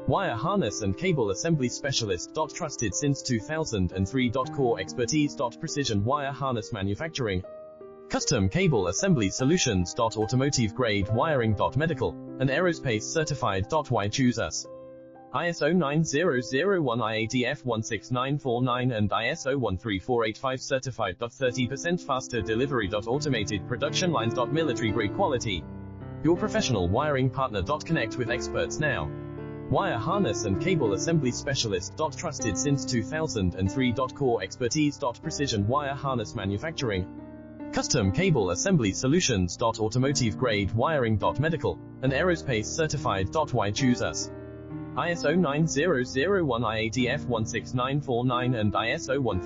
Wire harness and cable assembly specialist. Trusted since 2003. Core expertise. Precision wire harness manufacturing. Custom cable assembly solutions. Automotive grade wiring. Medical and aerospace certified. Why choose us? ISO 9001 IATF 16949 and ISO 13485 certified. 30% faster delivery. Automated production lines. Military grade quality. Your professional wiring partner. Connect with experts now. Wire harness and cable assembly specialist. Trusted since 2003. Core expertise. Precision wire harness manufacturing. Custom cable assembly solutions. Automotive grade wiring. Medical and aerospace certified. Why choose us? ISO 9001 IATF 16949 and ISO 13485